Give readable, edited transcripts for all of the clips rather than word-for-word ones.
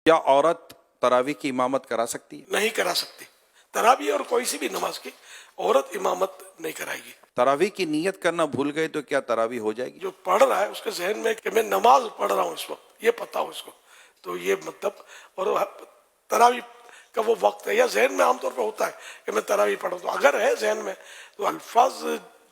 کیا عورت تراویح کی امامت کرا سکتی ہے؟ نہیں کرا سکتی. تراویح اور کوئی سی بھی نماز کی عورت امامت نہیں کرائے گی. تراویح کی نیت کرنا بھول گئے تو کیا تراویح ہو جائے گی؟ جو پڑھ رہا ہے اس کے ذہن میں کہ میں نماز پڑھ رہا ہوں اس وقت، یہ پتہ ہو اس کو، تو یہ مطلب، اور تراویح کا وہ وقت ہے یا ذہن میں عام طور پہ ہوتا ہے کہ میں تراویح پڑھوں، تو اگر ہے ذہن میں تو الفاظ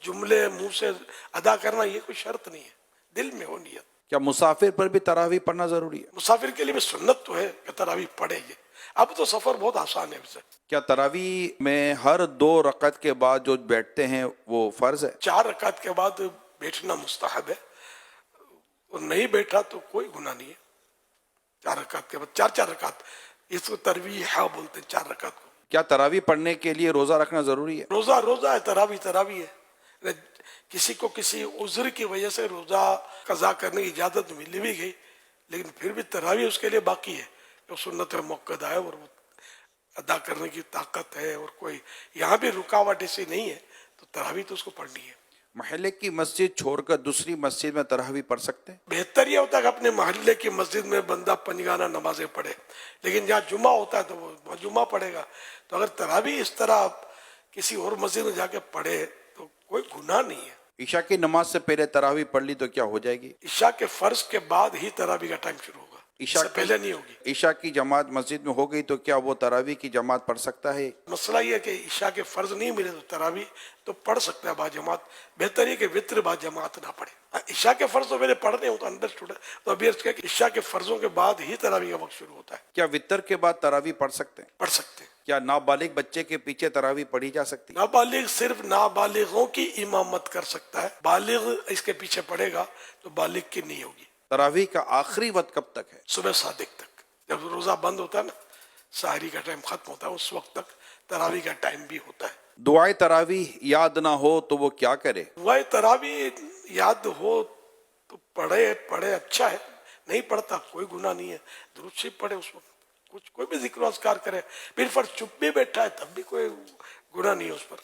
جملے منہ سے ادا کرنا یہ کوئی شرط نہیں ہے، دل میں ہو نیت. کیا مسافر پر بھی تراویح پڑھنا ضروری ہے؟ مسافر کے لیے بھی سنت تو ہے کہ تراویح پڑھے گی. اب تو سفر بہت آسان ہے اسے. کیا تراویح میں ہر 2 رکعت کے بعد جو بیٹھتے ہیں وہ فرض ہے؟ 4 رکعت کے بعد بیٹھنا مستحب ہے، اور نہیں بیٹھا تو کوئی گناہ نہیں ہے. 4 رکعت کے بعد 4 رکعت، اس کو ترویح بولتے ہیں 4 رکعت کو. کیا تراویح پڑھنے کے لیے روزہ رکھنا ضروری ہے؟ روزہ ہے، تراویح ہے. کسی کو کسی عذر کی وجہ سے روزہ قضا کرنے کی اجازت مل بھی گئی، لیکن پھر بھی تراویح اس کے لیے باقی ہے. جو سنت موقع ہے اور وہ ادا کرنے کی طاقت ہے، اور کوئی یہاں بھی رکاوٹ ایسی نہیں ہے، تو تراویح تو اس کو پڑھنی ہے. محلے کی مسجد چھوڑ کر دوسری مسجد میں تراویح پڑھ سکتے ہیں؟ بہتر یہ ہوتا ہے کہ اپنے محلے کی مسجد میں بندہ پنجگانہ نمازیں پڑھے، لیکن جہاں جمعہ ہوتا ہے تو وہ جمعہ پڑھے گا. تو اگر تراویح اس طرح کسی اور مسجد میں جا کے پڑھے تو کوئی گناہ نہیں ہے. عشاء کی نماز سے پہلے تراویح پڑھ لی تو کیا ہو جائے گی؟ عشاء کے فرض کے بعد ہی تراویح کا ٹائم شروع ہوگا، اس سے پہلے نہیں ہوگی. عشاء کی جماعت مسجد میں ہو گئی تو کیا وہ تراویح کی جماعت پڑھ سکتا ہے؟ مسئلہ یہ ہے کہ عشاء کے فرض نہیں ملے تو تراویح تو پڑھ سکتا ہے با جماعت. بہتر یہ کہ وطر با جماعت نہ پڑھے. عشاء کے فرض تو میرے پڑھنے ہوں تو انڈرسٹوڈ ہے، تو ابھی عرض کیا کہ عشاء کے فرضوں کے بعد ہی تراویح کا وقت شروع ہوتا ہے. کیا وطر کے بعد تراویح پڑھ سکتے ہیں؟ پڑھ سکتے ہیں. کیا نابالغ بچے کے پیچھے تراویح پڑھی جا سکتی ہے؟ نابالغ صرف نابالغوں کی امامت کر سکتا ہے، بالغ اس کے پیچھے پڑے گا تو بالغ کی نہیں ہوگی. تراویح کا آخری وقت کب تک ہے؟ صبح صادق تک، جب روزہ بند ہوتا ہے نا، سحری کا ٹائم ختم ہوتا ہے، اس وقت تک تراویح کا ٹائم بھی ہوتا ہے. دعائے تراویح یاد نہ ہو تو وہ کیا کرے؟ دعائے تراویح یاد ہو تو پڑھے اچھا ہے، نہیں پڑھتا کوئی گناہ نہیں ہے. درود شریف پڑھے اس وقت، کوئی بھی ذکر و اذکار کرے. پھر فرض چپ بھی بیٹھا ہے تب بھی کوئی گناہ نہیں ہے اس پر.